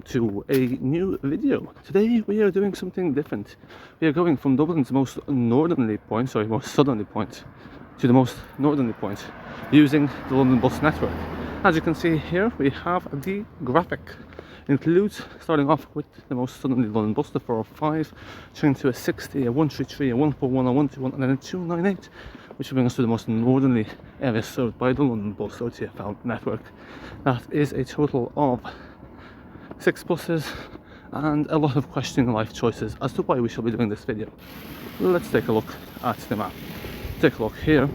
welcome to a new video. Today we are doing something different. We are going from Dublin's most southerly point to the most northerly point using the London Bus network. As you can see here, we have the graphic. It includes, starting off with the most southerly London Bus, the 405, turning to a 60, a 133, a 141, a 121 and then a 298, which will bring us to the most northerly area served by the London Bus or TFL network. That is a total of 6 buses and a lot of questioning life choices as to why we shall be doing this video. Let's take a look at the map. Take a look here.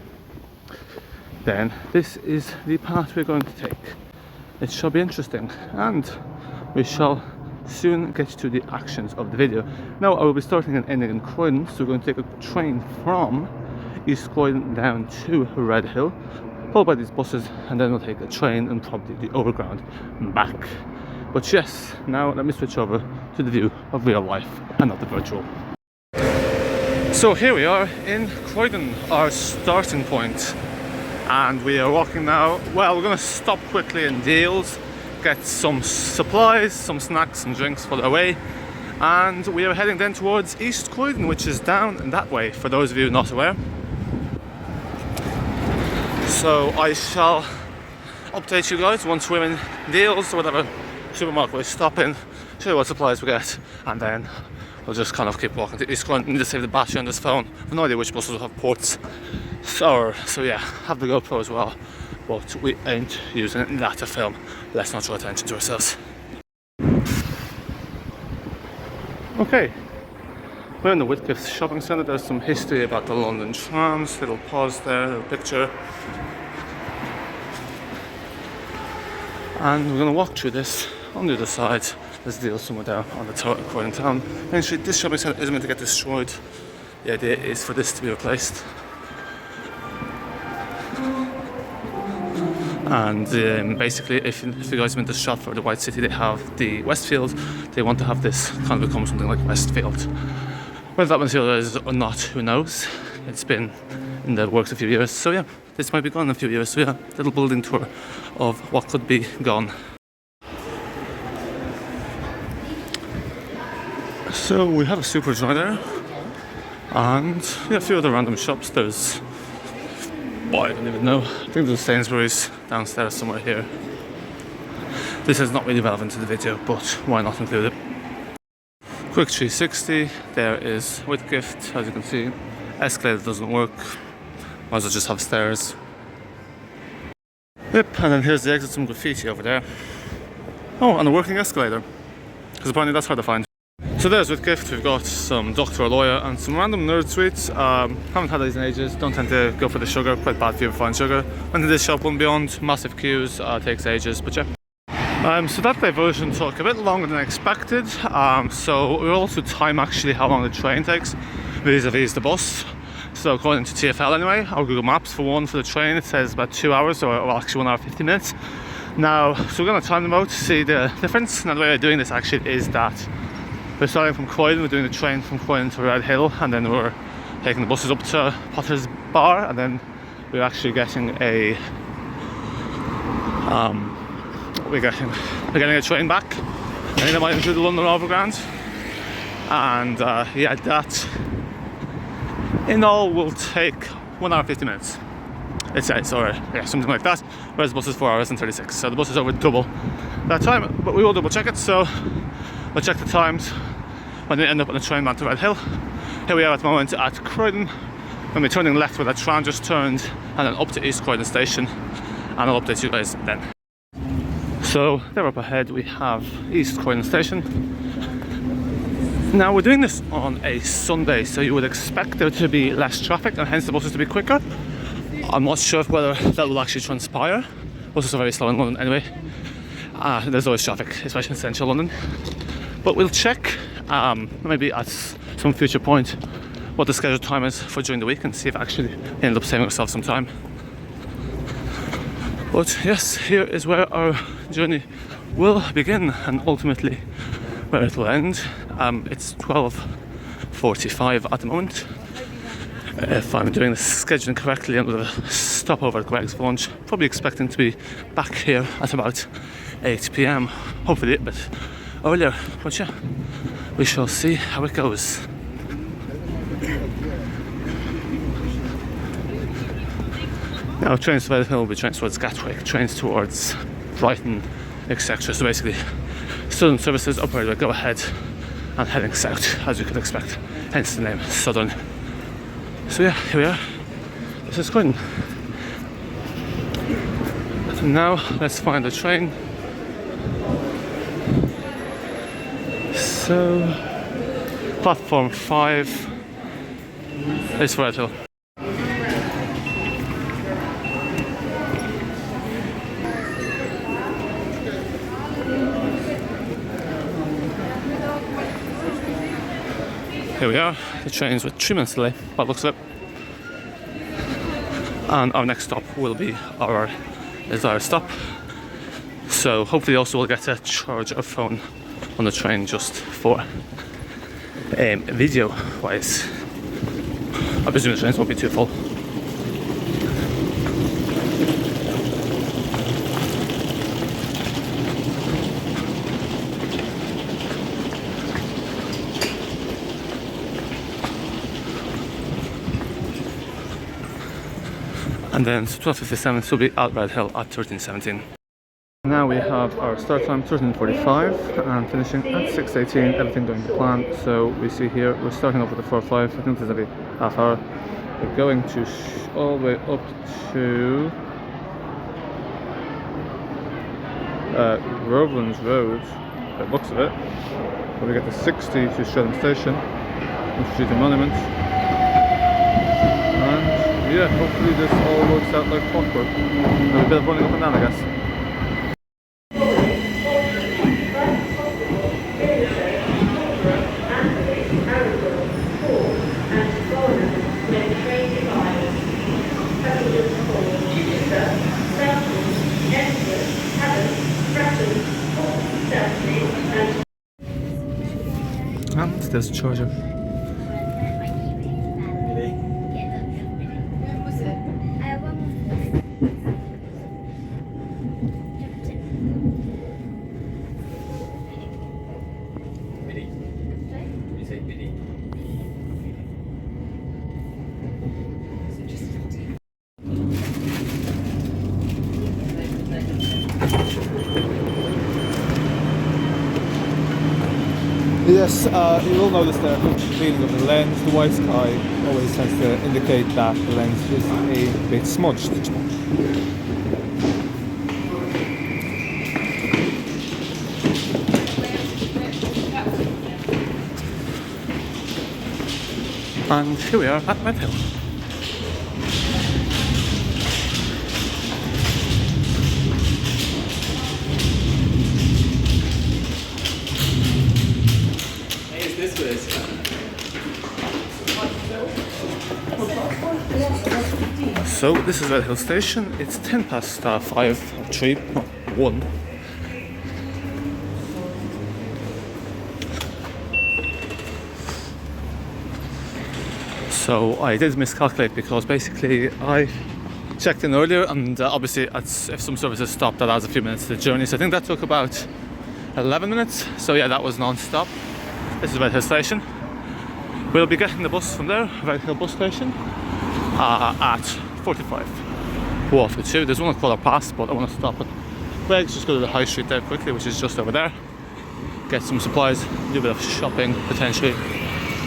Then this is the path we're going to take. It shall be interesting and we shall soon get to the actions of the video. Now I will be starting and ending in Croydon, so we're going to take a train from East Croydon down to Redhill, followed by these buses, and then we'll take a train and probably the overground back. But yes, now let me switch over to the view of real life and not the virtual. So here we are in Croydon, our starting point, and we are walking now. Well, we're going to stop quickly in Deals, get some supplies, some snacks and drinks for the way, and we are heading then towards East Croydon, which is down that way, for those of you not aware. So I shall update you guys once we're in Deals or whatever supermarket we stop in, show you what supplies we get, and then we'll just kind of keep walking to East Croydon. I need to save the battery on this phone. I have no idea which buses will have ports. So yeah, have the GoPro as well, but we ain't using that to film. Let's not draw attention to ourselves. Okay, we're in the Whitgift shopping centre. There's some history about the London trams, little pause there, little picture. And we're going to walk through this on the other side. There's Deal somewhere down on the Croydon town. Eventually this shopping centre is meant to get destroyed. The idea is for this to be replaced. And basically, if you guys have been to Stratford, the White City, they have the Westfield. They want to have this kind of become something like Westfield. Whether that material is or not, who knows? It's been in the works a few years, so yeah, this might be gone in a few years. So yeah, little building tour of what could be gone. So we have a Superdry there, and yeah, a few other random shops. There's, well, I don't even know. I think there's Sainsbury's downstairs somewhere here. This is not really relevant to the video, but why not include it? Quick 360, there is Whitgift, as you can see. Escalator doesn't work, might as well just have stairs. Yep, and then here's the exit, some graffiti over there. Oh, and a working escalator, because apparently that's hard to find. So there's Whitgift. We've got some doctor or lawyer and some random nerd sweets. Haven't had these in ages, don't tend to go for the sugar, quite bad for you to find sugar. Went to this shop, One Beyond, massive queues, takes ages, but yeah. So that diversion took a bit longer than I expected. So we'll also time actually how long the train takes vis-a-vis the bus. So according to TFL anyway, our Google Maps for the train, it says about 2 hours, or well, actually 1 hour 50 minutes. Now, so we're going to time them out to see the difference. Now the way of doing this actually is that we're starting from Croydon, we're doing the train from Croydon to Redhill, and then we're taking the buses up to Potter's Bar, and then we're actually getting a we're getting a train back. I think that might include the London Overground, and yeah, that in all will take 1 hour 50 minutes. It says, or yeah, something like that. Whereas the bus is 4 hours and 36, so the bus is over double that time. But we will double check it. So we'll check the times when we end up on the train back to Redhill. Here we are at the moment at Croydon. When we're turning left where that tram just turned, and then up to East Croydon Station, and I'll update you guys then. So there up ahead we have East Croydon Station. Now we're doing this on a Sunday, so you would expect there to be less traffic and hence the buses to be quicker. I'm not sure whether that will actually transpire. Buses are very slow in London anyway. There's always traffic, especially in central London. But we'll check, maybe at some future point, what the scheduled time is for during the week and see if actually we end up saving ourselves some time. But yes, here is where our journey will begin and ultimately where it will end. It's 12:45 at the moment. If I'm doing the scheduling correctly, I'm going to stop over at Greg's for lunch. Probably expecting to be back here at about 8 PM. Hopefully a bit earlier, but yeah, we shall see how it goes. Now trains to Redhill will be trains towards Gatwick, trains towards Brighton, etc. So basically Southern services operated by Go Ahead and heading south, as you could expect, hence the name Southern. So yeah, here we are. This is Croydon. So now let's find the train. So platform 5 is Redhill. Here we are, the train's with 3 minutes delay, by the looks of it. And our next stop will be our desired stop. So hopefully also we'll get to charge our phone on the train just for video wise. I presume the trains won't be too full. And then 12:57, so we'll be at Redhill at 13:17. Now we have our start time 13:45 and finishing at 6:18, everything going to plan. So we see here we're starting off with the 4-5, I think there's every half hour. We're going to all the way up to Groveland's Road, by the looks of it. But we get to 60 to Streatham Station, and Streatham Monument. Yeah, hopefully this all works out like clockwork. There'll be a bit of running up and down, I guess. And there's a charger. Yes, you will notice the cleaning of the lens. The white sky always tends to indicate that the lens is a bit smudged. And here we are at Redhill. So this is Redhill Station. It's 5 or 3, not 1. So I did miscalculate because basically I checked in earlier, and obviously if some services stop, that adds a few minutes to the journey. So I think that took about 11 minutes. So yeah, that was non-stop. This is Redhill Station. We'll be getting the bus from there, Redhill bus station, at 45. Water 2. There's one called a pass, but I want to stop at Greg's, just go to the high street there quickly, which is just over there. Get some supplies, do a bit of shopping potentially,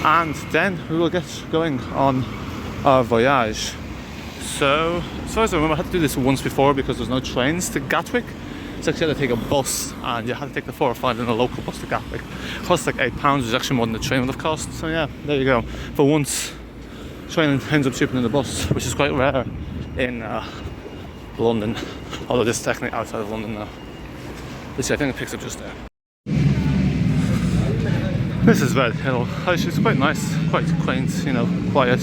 and then we will get going on our voyage. So, as far as I remember, I had to do this once before because there's no trains to Gatwick. So actually I had to take a bus, and you had to take the 4 or 5 in a local bus to Gatwick. It cost like £8, which is actually more than the train would have cost. So yeah, there you go. For once, train ends up cheaper than the bus, which is quite rare in London. Although this is technically outside of London now. But see, I think it picks up just there. This is Redhill. It's quite nice, quite quaint, you know, quiet.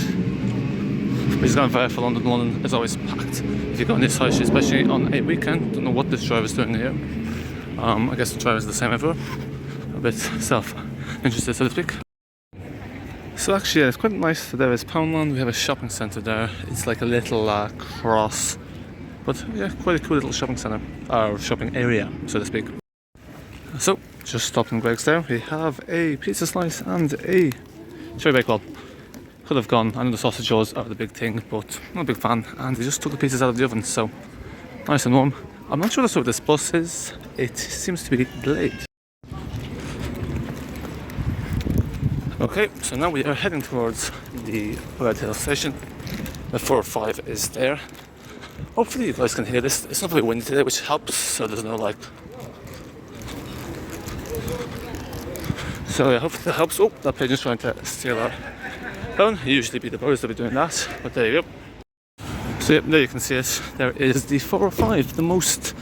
But it's going very for London. London is always packed if you go on this high street, especially on a weekend. Don't know what this driver's doing here. I guess the driver's the same everywhere. A bit self-interested, so to speak. So actually, yeah, it's quite nice. There is Poundland. We have a shopping centre there. It's like a little cross, but yeah, quite a cool little shopping centre, or shopping area, so to speak. So just stopped in Greg's there. We have a pizza slice and a cherry bake roll. Could have gone, I know the sausage rolls are the big thing, but I'm not a big fan. And they just took the pizzas out of the oven, so nice and warm. I'm not sure that's what this bus is. It seems to be delayed. Okay, so now we are heading towards the Redhill Station. The 405 is there. Hopefully you guys can hear this. It's not very windy today, which helps, so there's no like... So yeah, hopefully that helps. Oh, that pigeon's trying to steal our phone. Usually be the birds that be doing that, but there you go. So yep, there you can see it. There is the 405, the most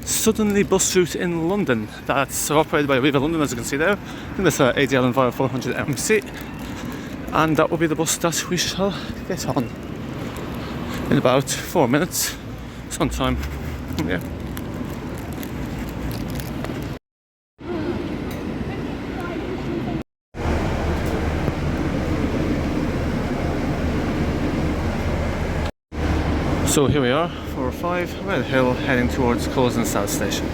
southerly bus route in London. That's operated by Redhill London, as you can see there. I think that's ADL Enviro 400 MC. And that will be the bus that we shall get on in about 4 minutes. Sometime. Yeah. So here we are, 405, Redhill, heading towards Southernmost South Station.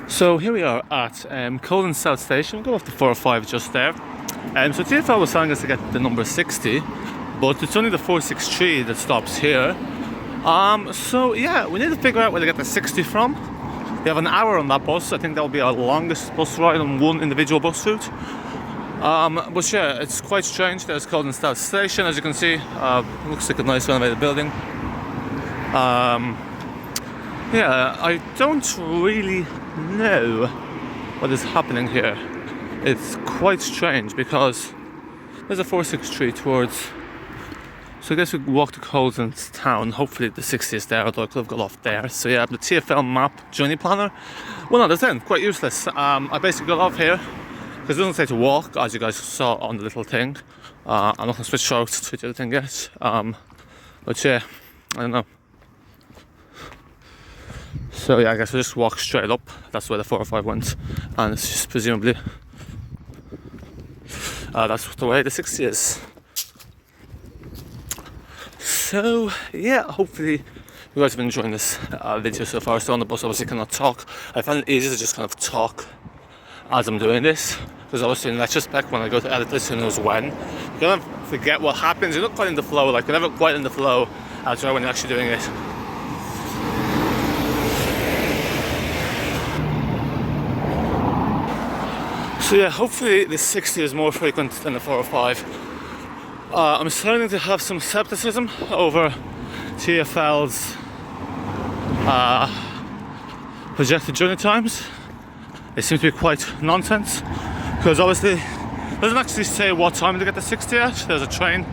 So here we are at Southernmost South Station. We'll go off the 405 just there. So TFL was telling us to get the number 60, but it's only the 463 that stops here. So yeah, we need to figure out where to get the 60 from. We have an hour on that bus. I think that will be our longest bus ride on one individual bus route. But yeah, it's quite strange. There's Southernmost South Station, as you can see. Looks like a nice renovated building. Yeah, I don't really know what is happening here. It's quite strange because there's a 463 towards So I guess we walk to Croydon town. Hopefully the 60 is there, although I could have got off there. So yeah, the TFL map journey planner. 1 out of 10, quite useless. I basically got off here because it doesn't say to walk, as you guys saw on the little thing. I'm not gonna switch out to the other thing yet. But yeah, I don't know. So yeah, I guess we'll just walk straight up. That's where the 405 went, and it's just presumably that's the way the 60 is. So yeah, hopefully you guys have been enjoying this video so far. So on the bus, obviously cannot talk. I find it easy to just kind of talk as I'm doing this, because obviously in retrospect, when I go to edit this, who knows when, you kind of forget what happens. You're not quite in the flow, like you're never quite in the flow as well when you're actually doing it. So yeah, hopefully the 60 is more frequent than the 405. I'm starting to have some skepticism over TFL's projected journey times. They seem to be quite nonsense, because obviously it doesn't actually say what time to get the 60 at. There's a train.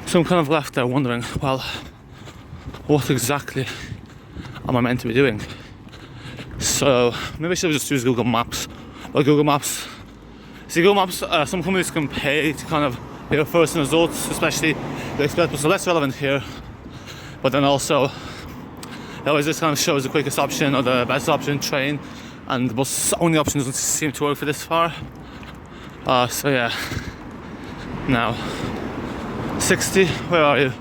So I'm kind of left there wondering, well, what exactly am I meant to be doing? So maybe I should just use Google Maps. Well, Google Maps, see, Google Maps, some companies can pay to kind of hear first results, especially the express bus, so less relevant here. But then also, it always just kind of shows the quickest option or the best option, train, and the bus only option doesn't seem to work for this far. So yeah, now 60, where are you?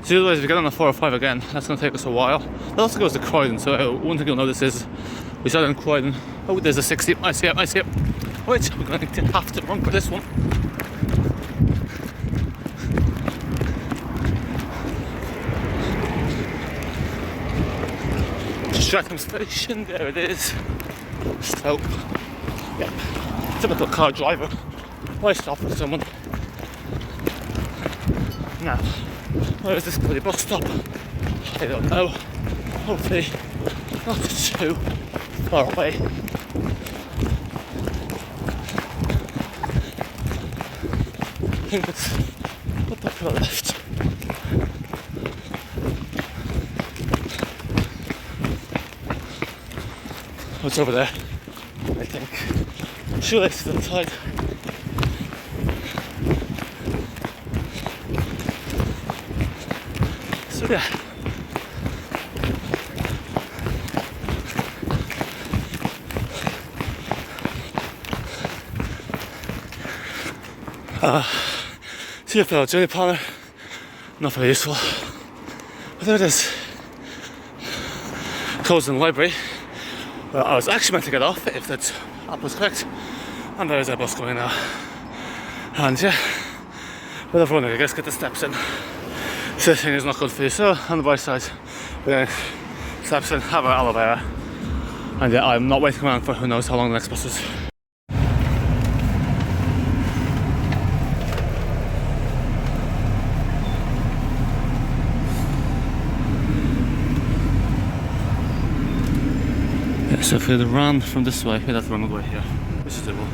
So otherwise, if we get on the 405 again, that's going to take us a while. That also goes to Croydon, so one thing you'll notice is we started in Croydon. Oh, there's a 60. I see it, I see it. Wait, we're going to have to run for this one. Streatham Station, there it is. So, yep, typical car driver. Why stop with someone? Now, where is this bloody bus stop? I don't know. Hopefully not too far away. I think it's up to the left. What's over there? I think. Shoelaces to the side. So yeah. TFL journey planner, not very useful. But there it is. Croydon Library, where I was actually meant to get off if that app was correct. And there is a bus going now. And yeah, with everyone, I guess get the steps in. Sitting is not good for you. So on the right side, we're going steps in, have our aloe vera. And yeah, I'm not waiting around for who knows how long the next bus is. So if we run from this way, we'd have to run all the way here, which is doable.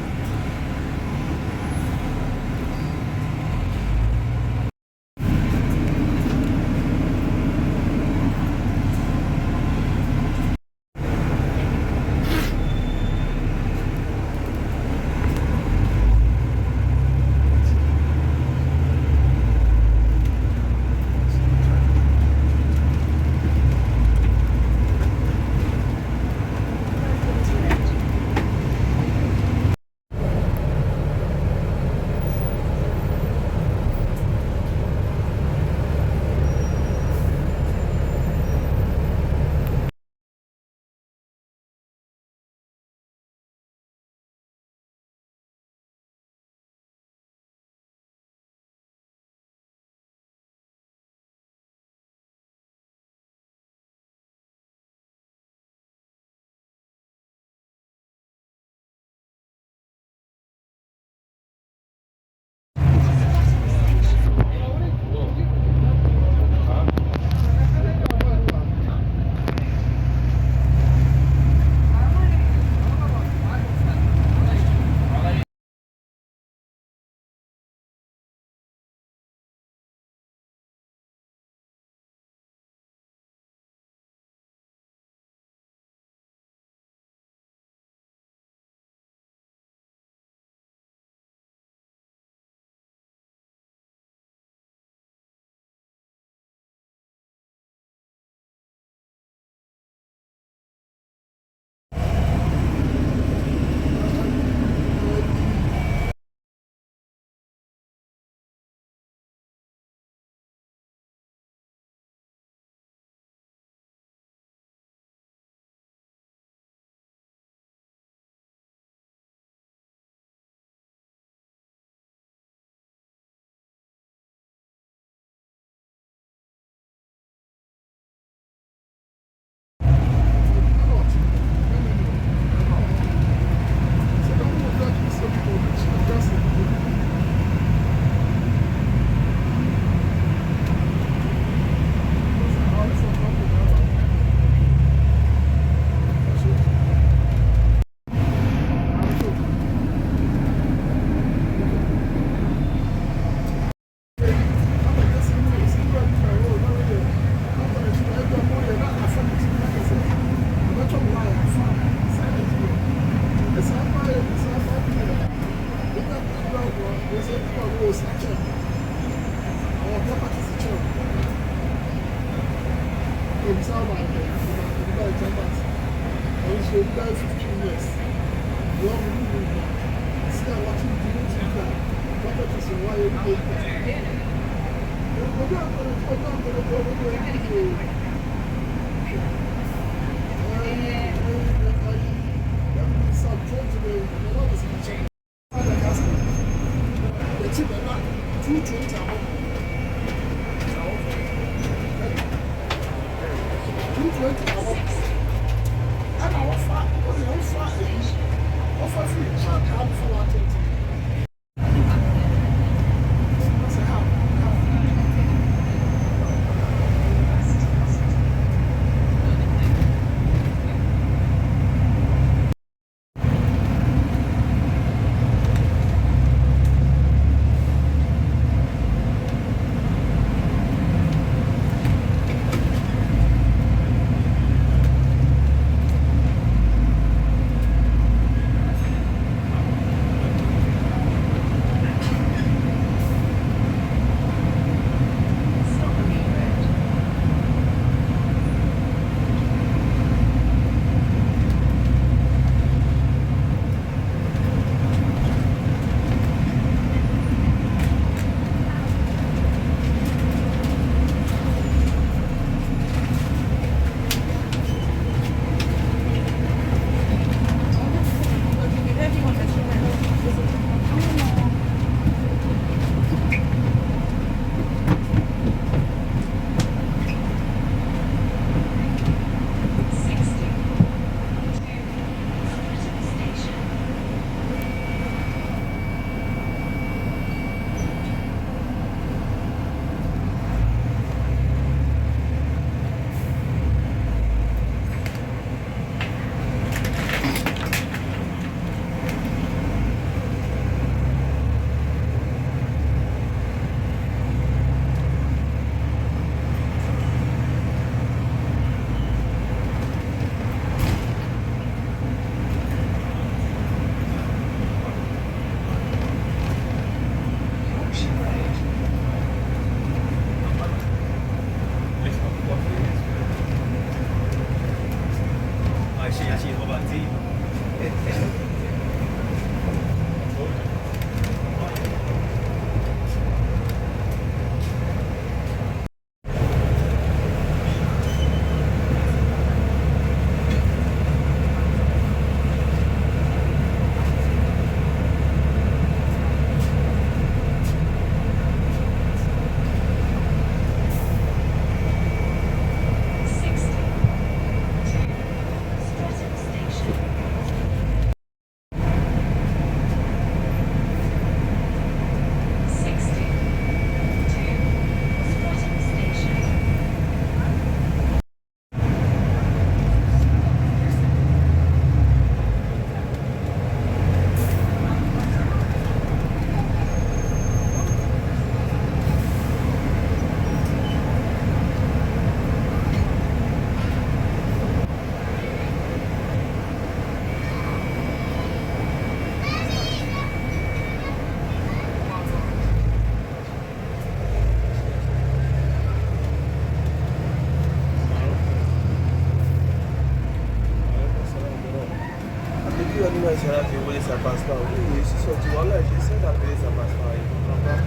ça passe pas. Oui, oui, c'est sorti. Voilà, j'essaie d'appeler, ça passe pas. Il comprend pas.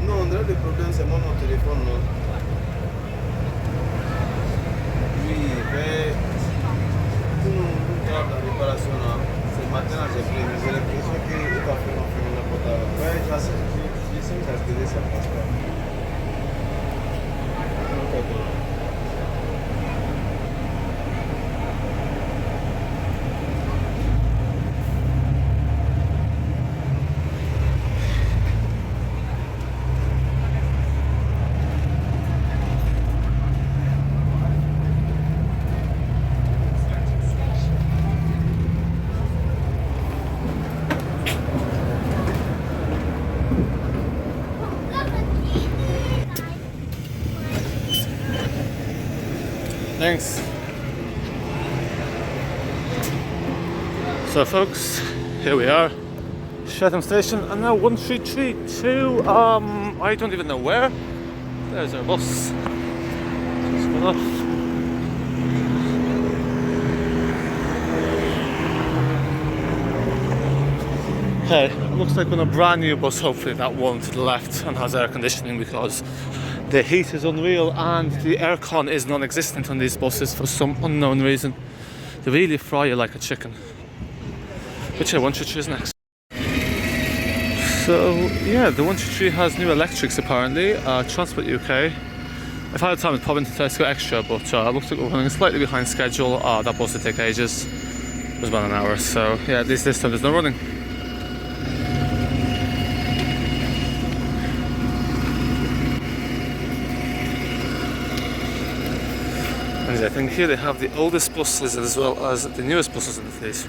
Non, on dirait le problème, c'est mon téléphone, non? Oui, mais pour nous faire la réparation là, ce matin j'ai prévu, j'ai l'impression qu'il va faire n'importe quoi. Ouais, j'essaie d'appeler, ça passe pas. Thanks. So folks, here we are, Streatham Station, and now 1332, I don't even know where. there's our bus. Just got off. Okay, looks like on a brand new bus, hopefully that one to the left and has air conditioning, because the heat is unreal and the aircon is non-existent on these buses for some unknown reason. They really fry you like a chicken. But yeah, 123 is next. So yeah, the 123 has new electrics apparently. Transport UK. If I had time, I'd probably try to go extra, but looks like we're running slightly behind schedule. That bus will take ages. It was about an hour, so yeah, at least this time there's no running. And I think here they have the oldest buses as well as the newest buses in the fleet.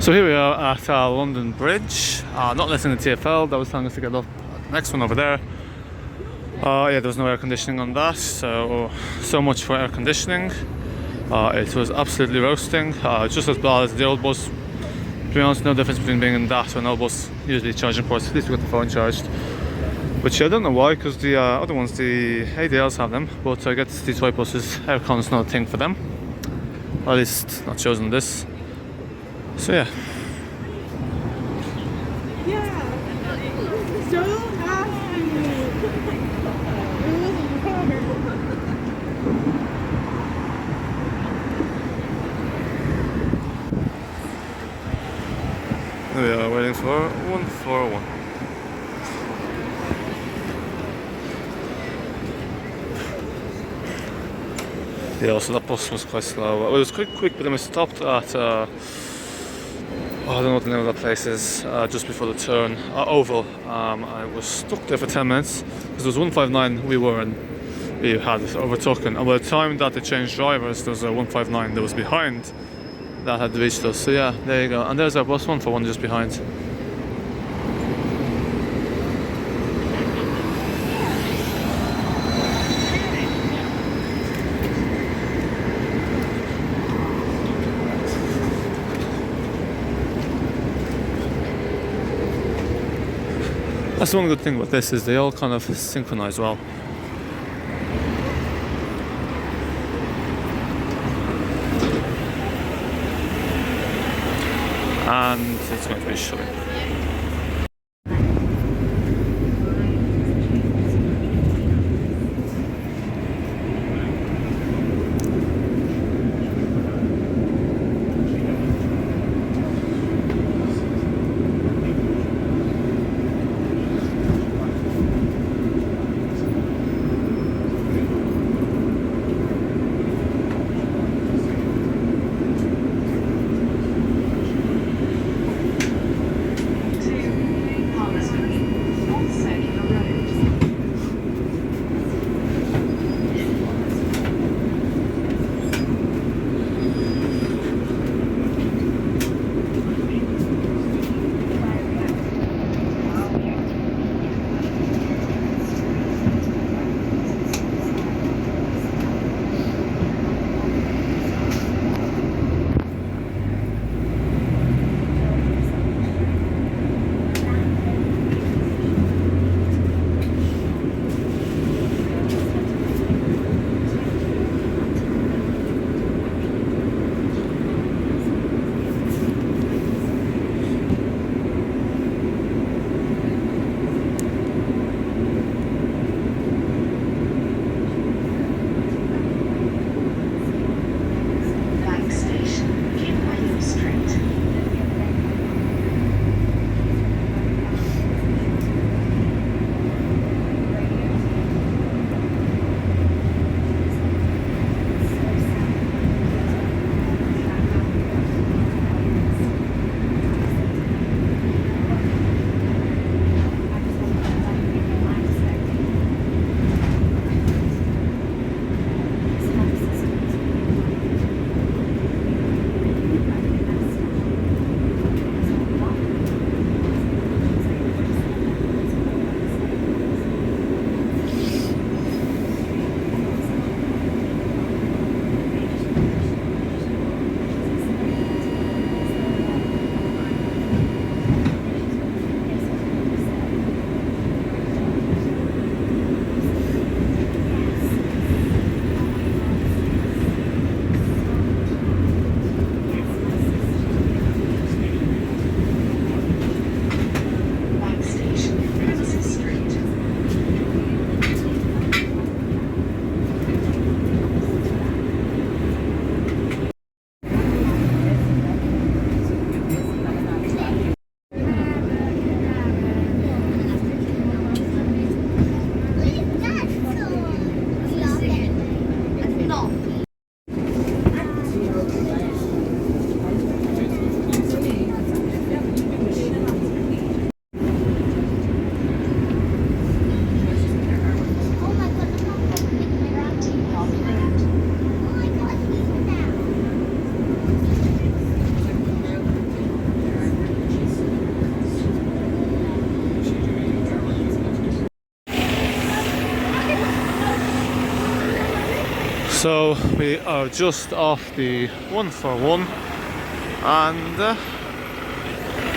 So here we are at London Bridge, not listening to TFL, that was telling us to get off the next one over there. Yeah, there was no air conditioning on that, so much for air conditioning. It was absolutely roasting, just as bad as the old bus. To be honest, no difference between being in that or an old bus, usually charging ports. At least we got the phone charged. Which I don't know why, because the other ones, the ADLs have them, but I guess these white buses, aircon is not a thing for them. Or at least not chosen this. So yeah. We are waiting for 141. Yeah, so that bus was quite slow. It was quite quick, but then we stopped at I don't know what the name of that place is, just before the turn, Oval. I was stuck there for 10 minutes, because there was 159 we had overtaken, and by the time that they changed drivers, there was a 159 that was behind that had reached us. So yeah, there you go, and there's our bus 141 just behind. That's one good thing about this, is they all kind of synchronize well. And it's going to be showing. So we are just off the 141, and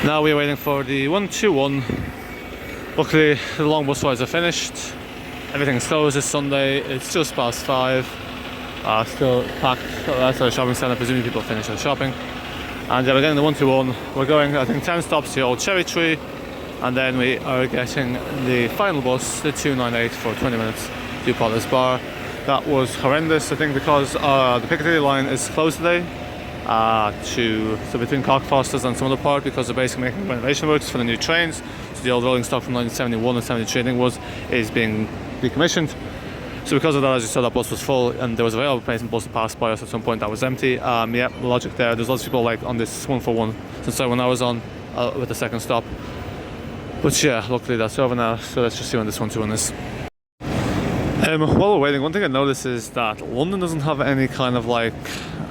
now we're waiting for the 121. Luckily the long bus rides are finished, everything's closed this Sunday, it's just past 5, still packed. That's our shopping centre, presumably people finish their shopping. And yeah, we're getting the 121, we're going I think 10 stops to Old Cherry Tree, and then we are getting the final bus, the 298, for 20 minutes to Potter's Bar. That was horrendous, I think, because the Piccadilly line is closed today so between Cockfosters and some other part, because they're basically making renovation works for the new trains. So the old rolling stock from 1971 and 73 I think is being decommissioned. So because of that, as you saw, that bus was full, and there was a available place and bus to pass by us at some point that was empty. Yeah, logic there. There's lots of people like on this 141 since when I was on with the second stop. But yeah, luckily that's over now, so let's just see when this 121 is. While we're waiting, one thing I noticed is that London doesn't have any kind of like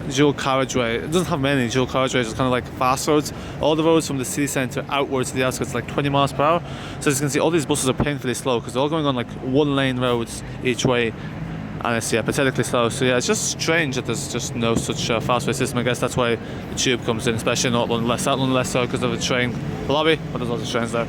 dual carriageway. It doesn't have many dual carriageways. It's kind of like fast roads. All the roads from the city centre outwards to the outskirts like 20 miles per hour. So as you can see, all these buses are painfully slow because they're all going on like one lane roads each way, and it's pathetically slow. So yeah, it's just strange that there's just no such fastway system. I guess that's why the tube comes in, especially in North London, South London less so because of the train lobby, but there's lots of trains there.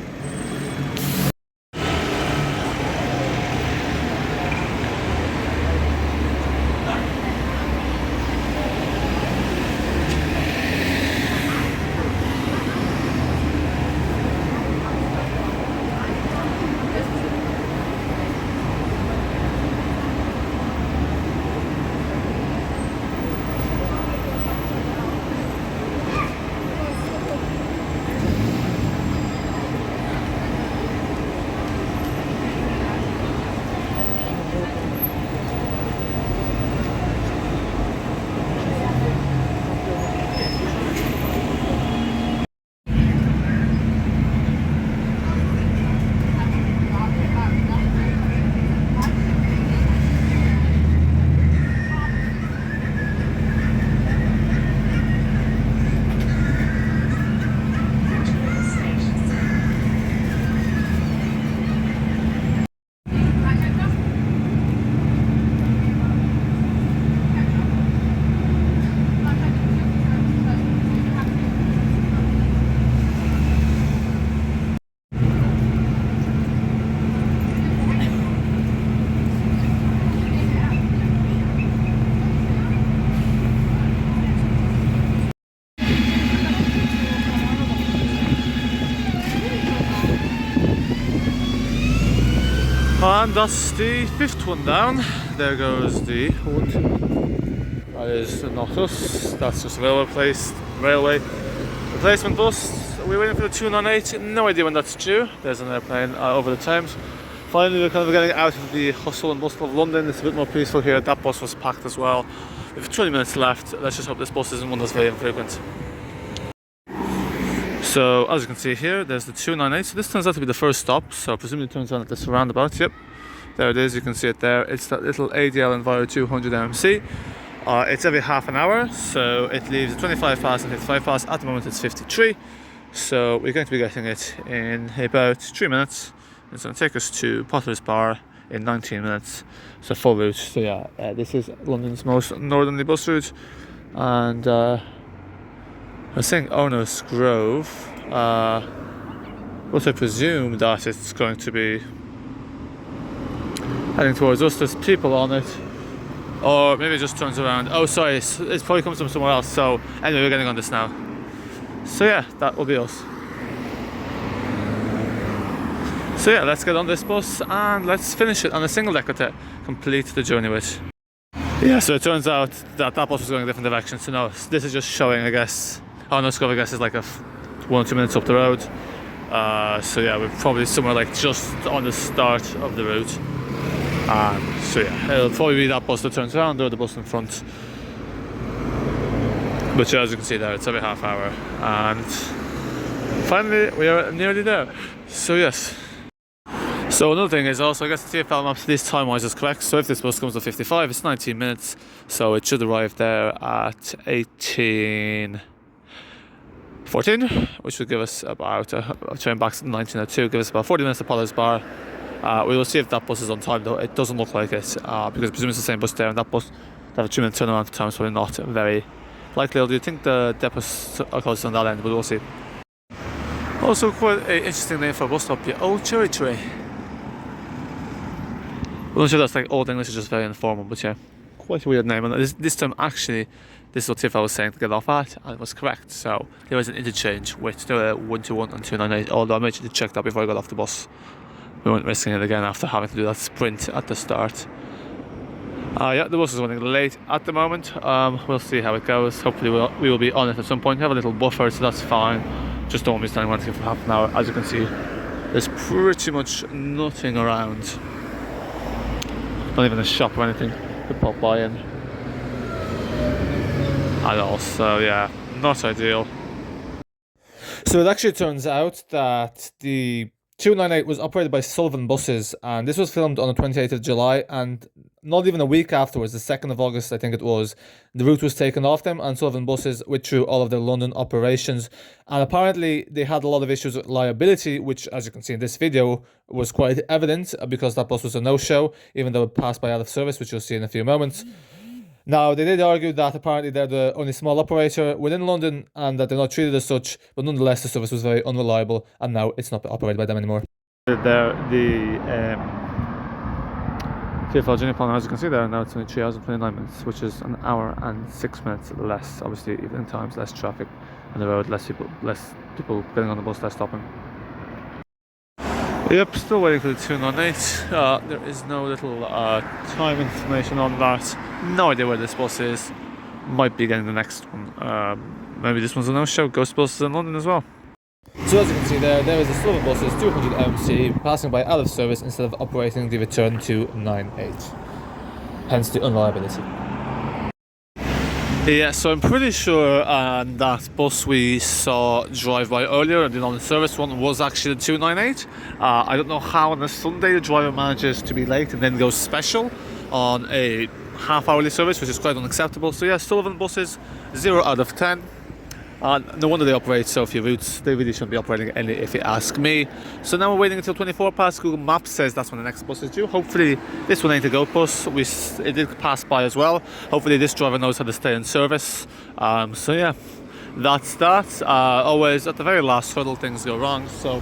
And that's the fifth one down. There goes the one. That is not us. That's just a railway replacement bus. We're waiting for the 298. No idea when that's due. There's an airplane over the Thames. Finally, we're kind of getting out of the hustle and bustle of London. It's a bit more peaceful here. That bus was packed as well. We have 20 minutes left. Let's just hope this bus isn't one that's very infrequent. So as you can see here, there's the 298. So this turns out to be the first stop. So presumably it turns out at this roundabout. Yep, there it is. You can see it there. It's that little ADL Enviro 200 MMC. It's every half an hour. So it leaves 25 past and 55 past. At the moment it's 53. So we're going to be getting it in about 3 minutes. It's going to take us to Potter's Bar in 19 minutes. It's a full route. So yeah, this is London's most northerly bus route. And I was saying Ernest Grove, but I presume that it's going to be heading towards us. There's people on it, or maybe it just turns around. Oh sorry, it's probably comes from somewhere else. So anyway, we're getting on this now. So yeah, that will be us. So yeah, let's get on this bus and let's finish it on a single decker to complete the journey with. Yeah, so it turns out that bus was going a different direction. So no, this is just showing, I guess. Ernest Grove, I guess, is like 1 or 2 minutes up the road. So yeah, we're probably somewhere like just on the start of the route. So yeah, it'll probably be that bus that turns around or the bus in front. But yeah, as you can see there, it's every half hour. And finally, we are nearly there. So yes. So another thing is also, I guess the TFL maps this time-wise is correct. So if this bus comes to 55, it's 19 minutes. So it should arrive there at 18:14, which would give us about, train back to 19:02, give us about 40 minutes to Potter's Bar. We will see if that bus is on time though. It doesn't look like it, because I presume it's the same bus there, and that have a 2-minute turnaround time, so not very likely. Although you think the depot are close on that end, but we'll see. Also, quite an interesting name for a bus stop here, Old Cherry Tree. I'm not sure that's like Old English, is just very informal, but yeah, quite a weird name. And this time, actually, this is what TFL was saying to get off at, and it was correct. So there was an interchange with the 121 and 298, although I made sure to check that before I got off the bus. We weren't risking it again after having to do that sprint at the start. Yeah, the bus is running late at the moment. We'll see how it goes. Hopefully we will be on it at some point. We have a little buffer, so that's fine. Just don't want to be standing waiting for half an hour. As you can see, there's pretty much nothing around. Not even a shop or anything to pop by in at all. So yeah, not ideal. So it actually turns out that the 298 was operated by Sullivan Buses, and this was filmed on the 28th of July, and not even a week afterwards, the 2nd of August I think it was, the route was taken off them and Sullivan Buses withdrew all of their London operations. And apparently they had a lot of issues with liability, which, as you can see in this video, was quite evident because that bus was a no-show, even though it passed by out of service, which you'll see in a few moments. Now, they did argue that apparently they're the only small operator within London and that they're not treated as such, but nonetheless the service was very unreliable and now it's not operated by them anymore. There, the TFL Junior Panel, as you can see there, now it's only 3 hours and 29 minutes, which is an hour and 6 minutes less. Obviously, evening times, less traffic on the road, less people getting on the bus, less stopping. Yep, still waiting for the 298. There is no little time information on that. No idea where this bus is. Might be getting the next one. Maybe this one's a no-show. Ghost buses in London as well. So as you can see there is the Sullivan Buses 200 MC passing by out of service instead of operating the return 298. Hence the unreliability. Yeah, so I'm pretty sure that bus we saw drive by earlier, the non-service one, was actually the 298. I don't know how on a Sunday the driver manages to be late and then goes special on a half-hourly service, which is quite unacceptable. So yeah, Sullivan Buses, 0 out of 10. No wonder they operate so few routes. They really shouldn't be operating any, if you ask me. So now we're waiting until 24 past. Google Maps says that's when the next bus is due. Hopefully this one ain't a goat bus. It did pass by as well. Hopefully this driver knows how to stay in service. So yeah, that's that. Always at the very last hurdle things go wrong. So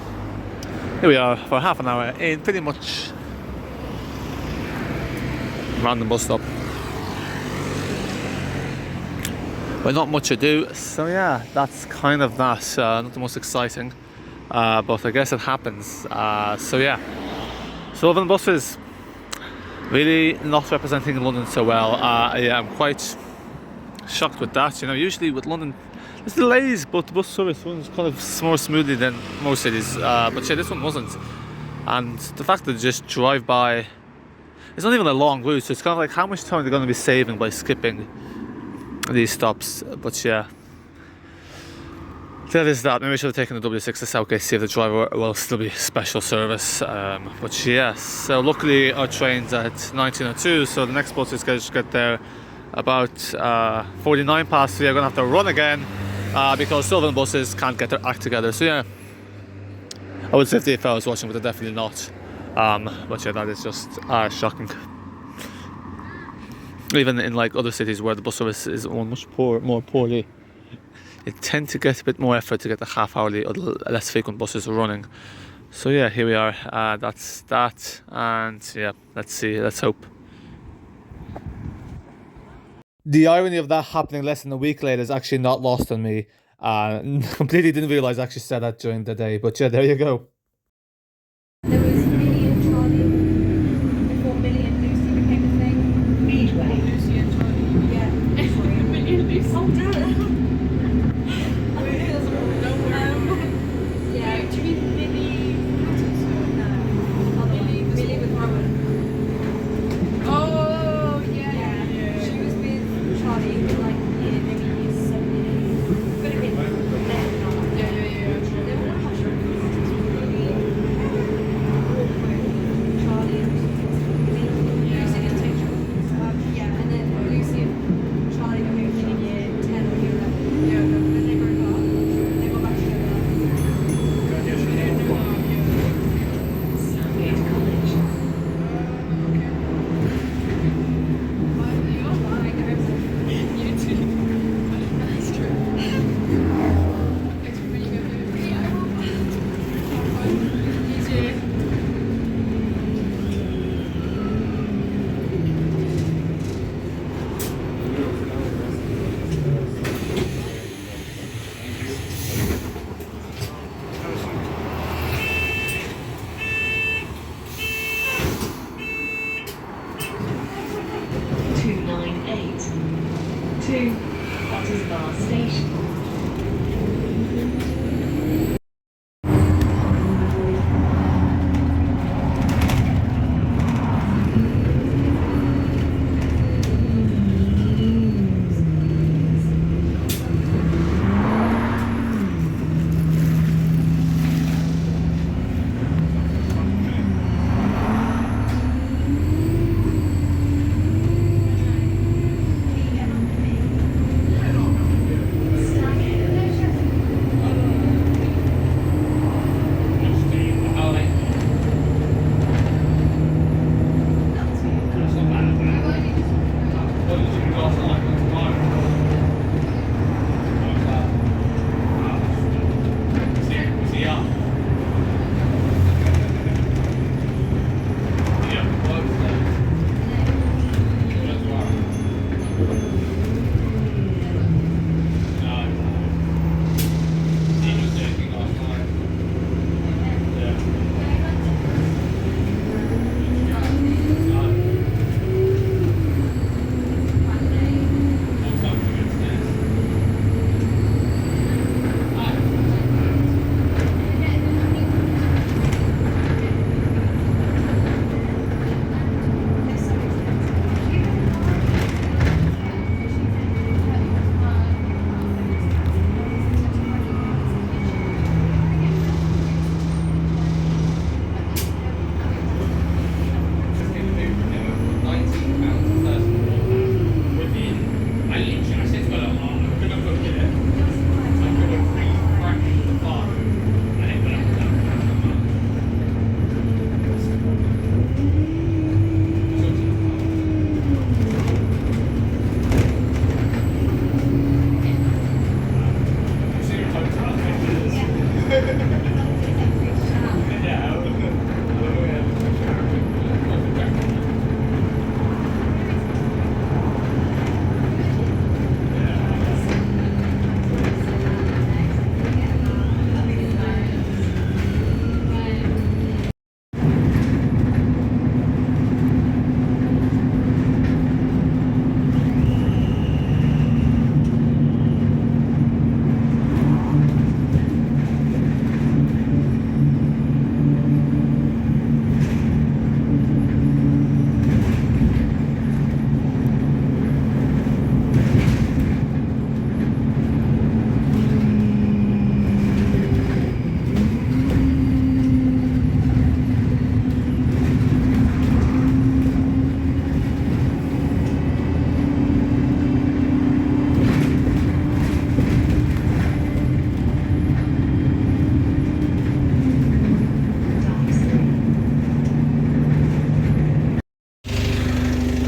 here we are for half an hour in pretty much random bus stop. But not much ado, so yeah, that's kind of that. Not the most exciting, but I guess it happens. So yeah, Sullivan Buses really not representing London so well. Yeah, I'm quite shocked with that. You know, usually with London, there's delays, but the bus service runs kind of more smoothly than most cities. But yeah, this one wasn't. And the fact that they just drive by, it's not even a long route, so it's kind of like how much time they're going to be saving by skipping these stops. But yeah, that is that. Maybe I should have taken the W6 to Southgate, see if the driver will still be special service. But yeah, so luckily our train's at 19:02, so the next bus is going to get there about 49 past 3. I'm going to have to run again because Sullivan Buses can't get their act together. So yeah, I would say if the TFL was watching, but they're definitely not. But yeah, that is just shocking. Even in like other cities where the bus service is much more poorly, they tend to get a bit more effort to get the half-hourly or less frequent buses running. So yeah, here we are. That's that, and yeah, let's see. Let's hope. The irony of that happening less than a week later is actually not lost on me. Completely didn't realise I actually said that during the day. But yeah, there you go. There was Millie and Charlie before Millie and Lucy became a thing. Midway. Lucy and Charlie. Yeah. Millie and Lucy. Oh damn. Yeah. Do you mean Millie Patterson? No. Millie with Rowan. Oh yeah. She was with Charlie like maybe years 7. Could have been then. Yeah. They were not sure. Lucy and then Charlie became in year 10 or to Redhill Station.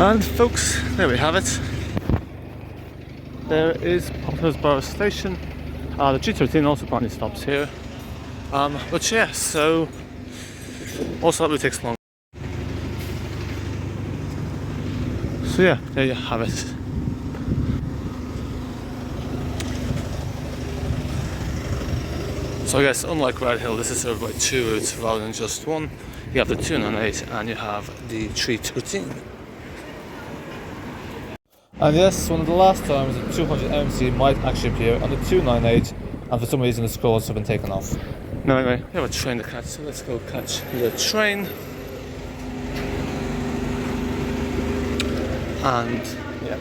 And folks, there we have it. There is Redhill Station. The G13 also apparently stops here. But yeah, so also that takes long. So yeah, there you have it. So I guess unlike Redhill, this is served by two routes rather than just one. You have the 298 and you have the 313. And yes, one of the last times the 200 MC might actually appear on the 298, and for some reason the scrolls have been taken off. No, anyway, we have a train to catch, so let's go catch the train. And yeah.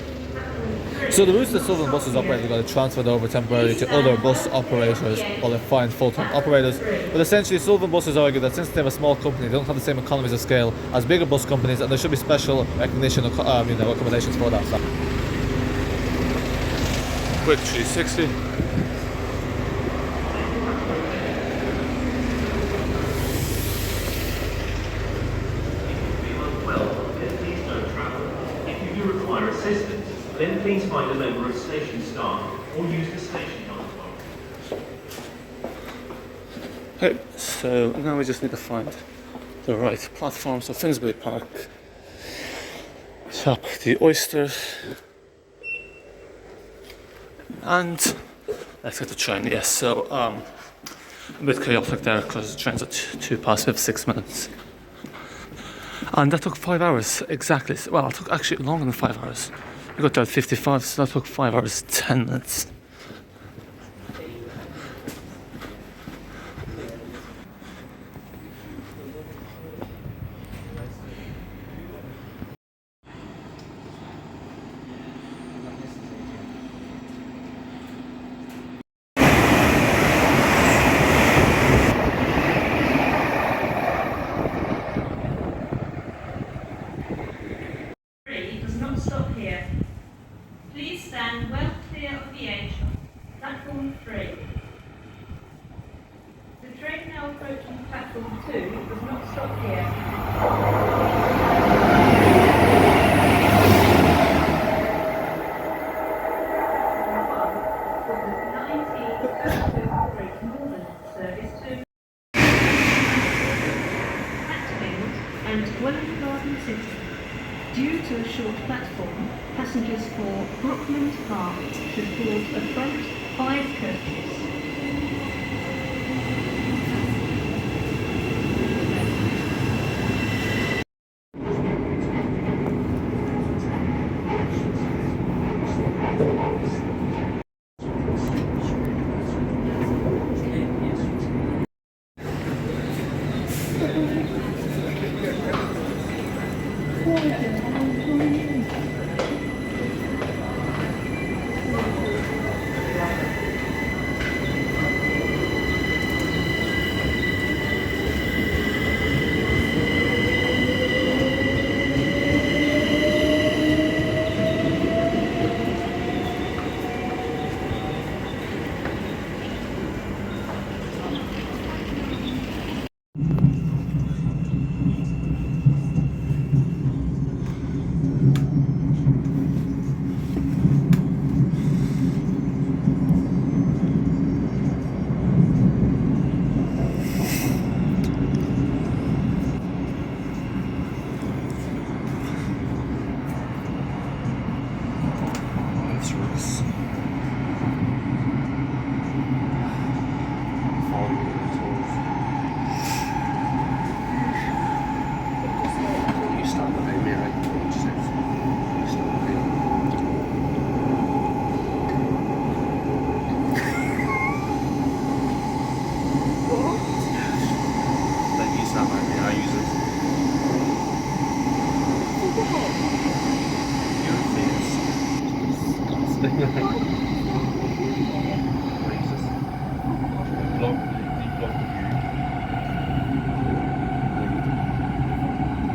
So the routes that Sullivan Buses operate got transferred over temporarily to other bus operators while they find full-time operators. But essentially Sullivan Buses argue that since they're a small company, they don't have the same economies of scale as bigger bus companies, and there should be special recognition of accommodations for that. Quick 360. Then please find a member of station staff or use the station number. Okay, so now we just need to find the right platform. So Finsbury Park, Shop the Oyster, and let's get the train. Yes, so a bit chaotic there because the train's at 6:02, and that took 5 hours exactly. Well, it took actually longer than 5 hours. I got there at 55, so that took 5 hours 10 minutes. Does not stop here. Please stand well clear of the edge of platform 3. The train now approaching platform 2 does not stop here. And Welland Garden City. Due to a short platform, passengers for Brooklands Park should board the front 5 coaches.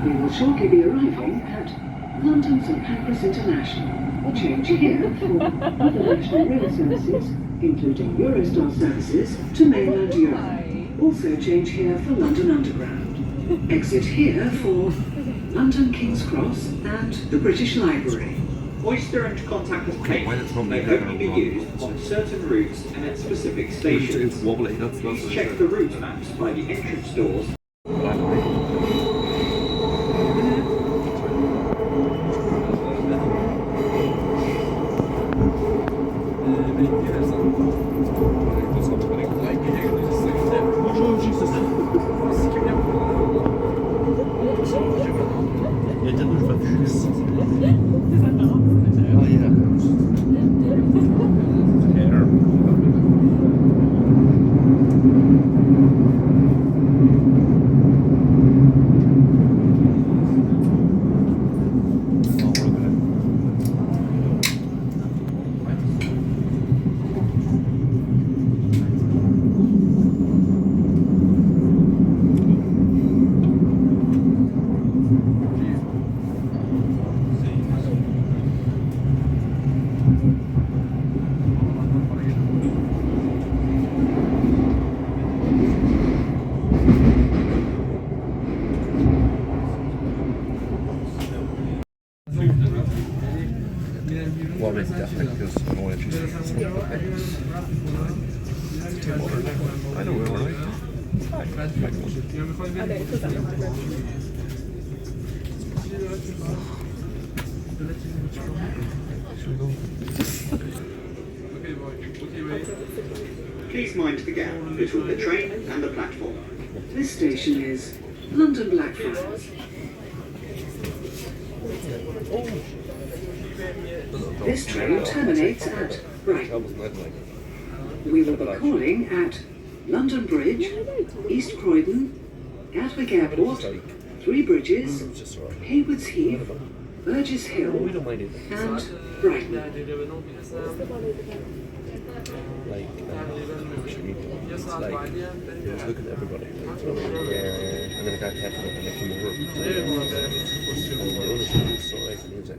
We will shortly be arriving at London St Pancras International. Change here for other national rail services, including Eurostar services to mainland Europe. Also change here for London Underground. Exit here for London King's Cross and the British Library. Oyster and contactless payments may only be used on certain routes and at specific stations. Please check the route maps by the entrance doors. I know where we're right. Please mind the gap between the train and the platform. This station is London Blackfriars. This train terminates at Brighton. We will be calling at London Bridge, East Croydon, Gatwick Airport, Three Bridges, Haywards Heath, Burgess Hill, and Brighton. It's like, just look at everybody. And then I got tapped up and they came over. So like, it was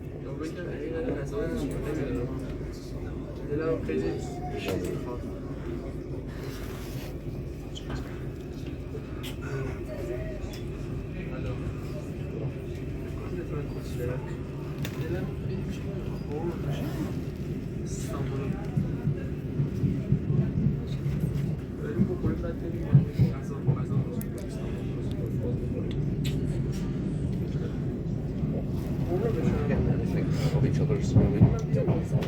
of each other's, you know what I mean?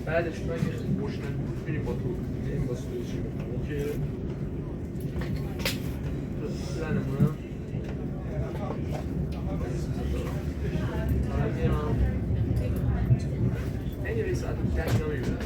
بعدش مگه گوشتن میریم با تو این با سویچی که زنمونم anyway ساعت 10 نمیبینم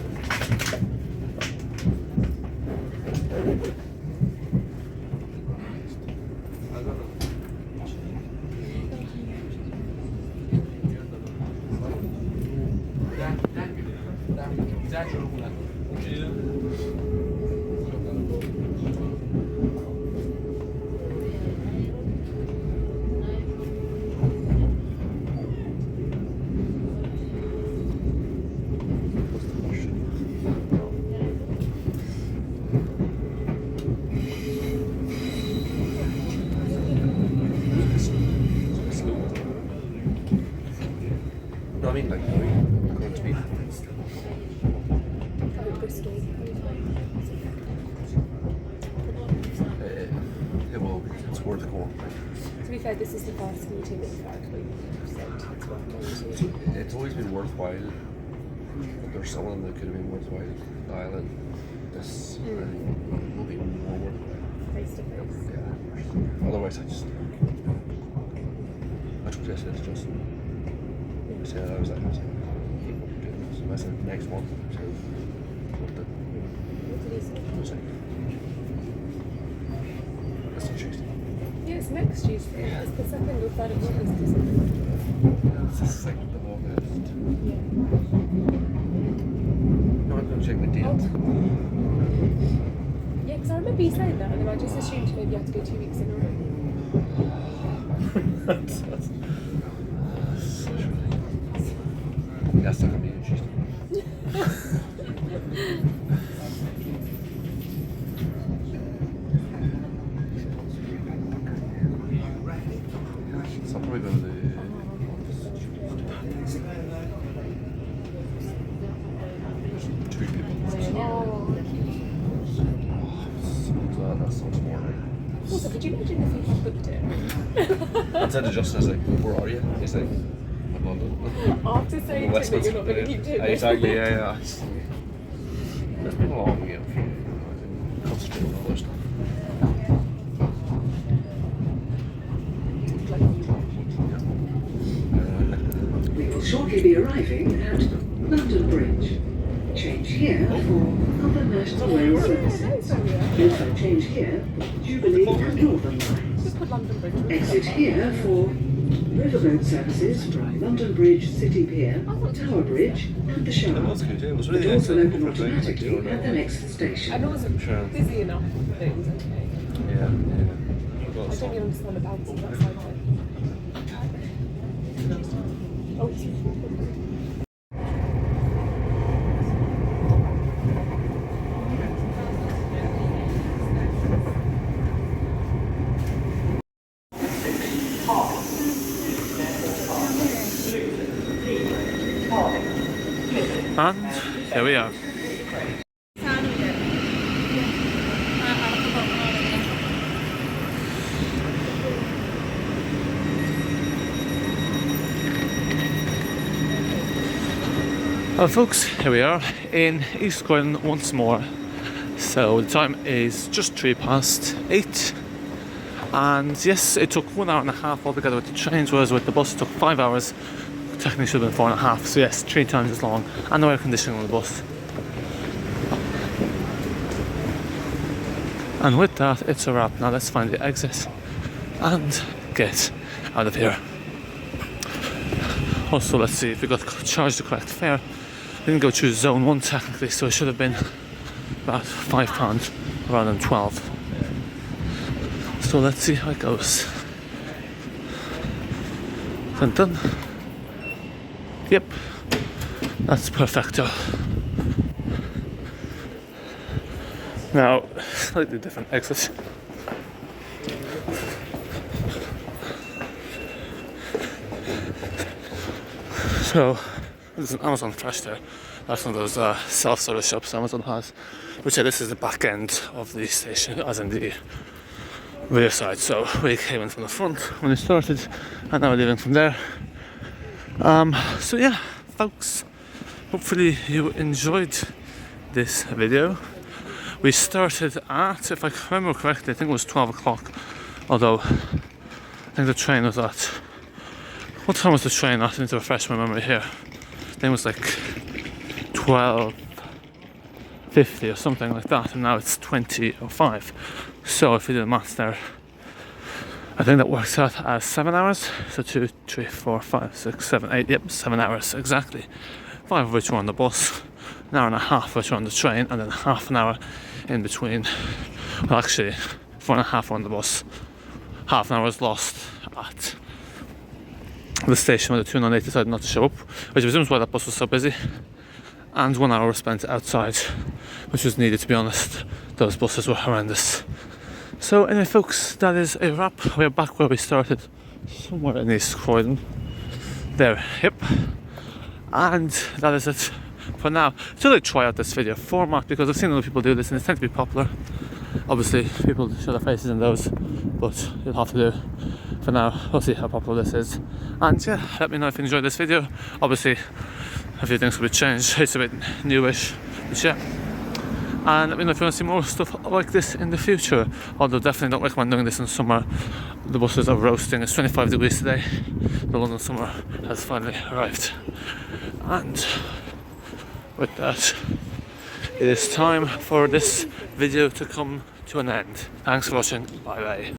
No, I mean, like, going to be. It will be. It's worth a go. To be fair, this is the first meeting that we've actually said it's worth. It's always been worthwhile. But there's some of them that could have been worthwhile. Dialing this, I think, will be more worthwhile. Face to face. Yeah. Otherwise, I just. That's what I said. It's just. I said I was like, keep on doing this. And I said next month. So, what did he say? That's on Tuesday. Yeah, it's next Tuesday. It's the 2nd or 3rd of August, isn't it? It's the 2nd of August. No, I'm going to check the date. Yeah, because I remember you saying that, and then I just assumed maybe you had to go 2 weeks in a row. That's not going to be interesting. So I'll probably go to the... Two people. That's so smart. Also, could you imagine if you had booked it? Instead of Justin, I was like, where are you? He's like, I'm London. After saying to me that you're not going to keep doing it. Exactly, yeah. It's been a long weekend. Concentrate on other stuff. We will shortly be arriving at London Bridge. Change here for other National Rail services. Also change here for Jubilee and Northern lines. Exit here for riverboat services from London Bridge, City Pier, Tower Bridge and the Shard. It was good, yeah. It was The really doors will nice. open automatically at the next station. I know it wasn't busy enough that it was okay. Yeah. I don't even understand the balance of that side of it. Oh, it's And here we are. Well folks, here we are in East Croydon once more. So the time is just 8:03, and yes, it took 1 hour and a half altogether with the trains, whereas with the bus it took 5 hours. Technically should have been 4.5, so yes, 3 times as long, and no air conditioning on the bus. And with that, it's a wrap. Now let's find the exit and get out of here. Also, let's see if we got charged the correct fare. We didn't go through zone 1 technically, so it should have been about £5 rather than 12. So let's see how it goes. Dun dun. Yep, that's perfecto. Now, slightly different exit. So, there's an Amazon Fresh there. That's one of those self-service shops Amazon has. Which this is the back end of the station, as in the rear side. So we came in from the front when it started, and now we're leaving from there. So yeah, folks, hopefully you enjoyed this video. We started at, if I remember correctly, I think it was 12 o'clock. Although, I think the train was at... What time was the train at? I need to refresh my memory here. I think it was like 12:50 or something like that, and now it's 20:05. So if we do the maths there, I think that works out as 7 hours. So 2, 3, 4, 5, 6, 7, 8, yep, 7 hours exactly. 5 of which were on the bus, an hour and a half of which were on the train, and then half an hour in between. Well, actually, 4.5 were on the bus. Half an hour was lost at the station where the 298 decided not to show up, which presumes why that bus was so busy. And 1 hour was spent outside, which was needed, to be honest. Those buses were horrendous. So anyway folks, that is a wrap. We're back where we started, somewhere in East Croydon. There, yep. And that is it for now. Should I try out this video format, because I've seen other people do this and they tend to be popular. Obviously people show their faces in those, but you'll have to do for now. We'll see how popular this is. And yeah, let me know if you enjoyed this video. Obviously a few things could be changed, it's a bit newish, but yeah. And let me know if you want to see more stuff like this in the future. Although definitely don't recommend doing this in summer. The buses are roasting. It's 25 degrees today. The London summer has finally arrived. And with that, it is time for this video to come to an end. Thanks for watching. Bye bye.